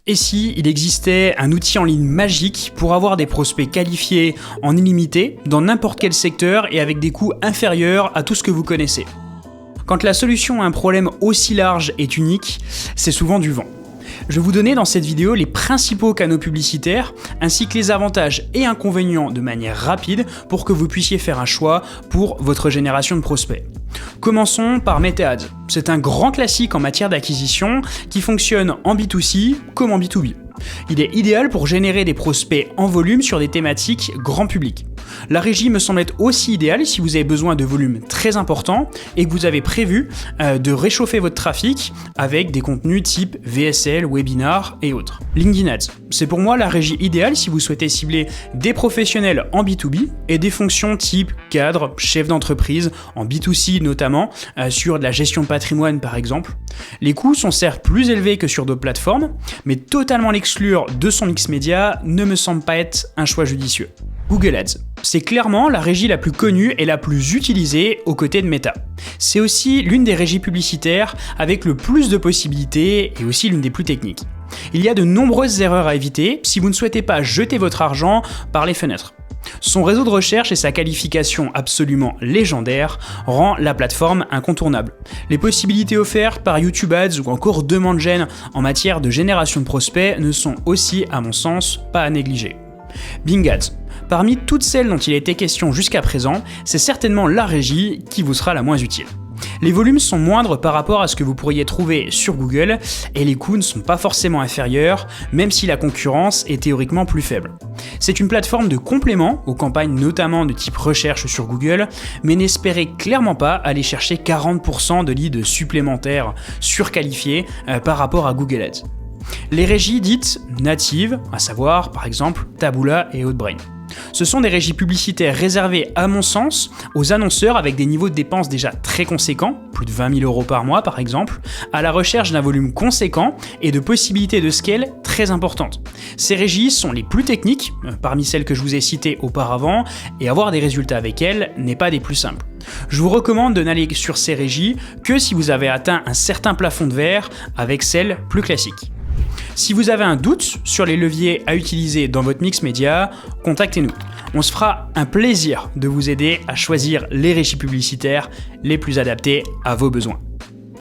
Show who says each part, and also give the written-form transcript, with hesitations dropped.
Speaker 1: Et si il existait un outil en ligne magique pour avoir des prospects qualifiés en illimité dans n'importe quel secteur et avec des coûts inférieurs à tout ce que vous connaissez? Quand la solution à un problème aussi large est unique, c'est souvent du vent. Je vais vous donner dans cette vidéo les principaux canaux publicitaires ainsi que les avantages et inconvénients de manière rapide pour que vous puissiez faire un choix pour votre génération de prospects. Commençons par MetaAds. C'est un grand classique en matière d'acquisition qui fonctionne en B2C comme en B2B. Il est idéal pour générer des prospects en volume sur des thématiques grand public. La régie me semble être aussi idéale si vous avez besoin de volumes très importants et que vous avez prévu de réchauffer votre trafic avec des contenus type VSL, webinar et autres. LinkedIn Ads, c'est pour moi la régie idéale si vous souhaitez cibler des professionnels en B2B et des fonctions type cadre, chef d'entreprise, en B2C notamment, sur de la gestion de patrimoine par exemple. Les coûts sont certes plus élevés que sur d'autres plateformes, mais totalement l'exclure de son mix média ne me semble pas être un choix judicieux. Google Ads, c'est clairement la régie la plus connue et la plus utilisée aux côtés de Meta. C'est aussi l'une des régies publicitaires avec le plus de possibilités et aussi l'une des plus techniques. Il y a de nombreuses erreurs à éviter si vous ne souhaitez pas jeter votre argent par les fenêtres. Son réseau de recherche et sa qualification absolument légendaire rend la plateforme incontournable. Les possibilités offertes par YouTube Ads ou encore Demand Gen en matière de génération de prospects ne sont aussi, à mon sens, pas à négliger. Bing Ads. Parmi toutes celles dont il a été question jusqu'à présent, c'est certainement la régie qui vous sera la moins utile. Les volumes sont moindres par rapport à ce que vous pourriez trouver sur Google et les coûts ne sont pas forcément inférieurs, même si la concurrence est théoriquement plus faible. C'est une plateforme de complément aux campagnes notamment de type recherche sur Google, mais n'espérez clairement pas aller chercher 40% de leads supplémentaires surqualifiés par rapport à Google Ads. Les régies dites natives, à savoir par exemple Taboola et Outbrain. Ce sont des régies publicitaires réservées, à mon sens, aux annonceurs avec des niveaux de dépenses déjà très conséquents, plus de 20 000 € par mois par exemple, à la recherche d'un volume conséquent et de possibilités de scale très importantes. Ces régies sont les plus techniques, parmi celles que je vous ai citées auparavant, et avoir des résultats avec elles n'est pas des plus simples. Je vous recommande de n'aller sur ces régies que si vous avez atteint un certain plafond de verre avec celles plus classiques. Si vous avez un doute sur les leviers à utiliser dans votre mix média, contactez-nous. On se fera un plaisir de vous aider à choisir les régies publicitaires les plus adaptées à vos besoins.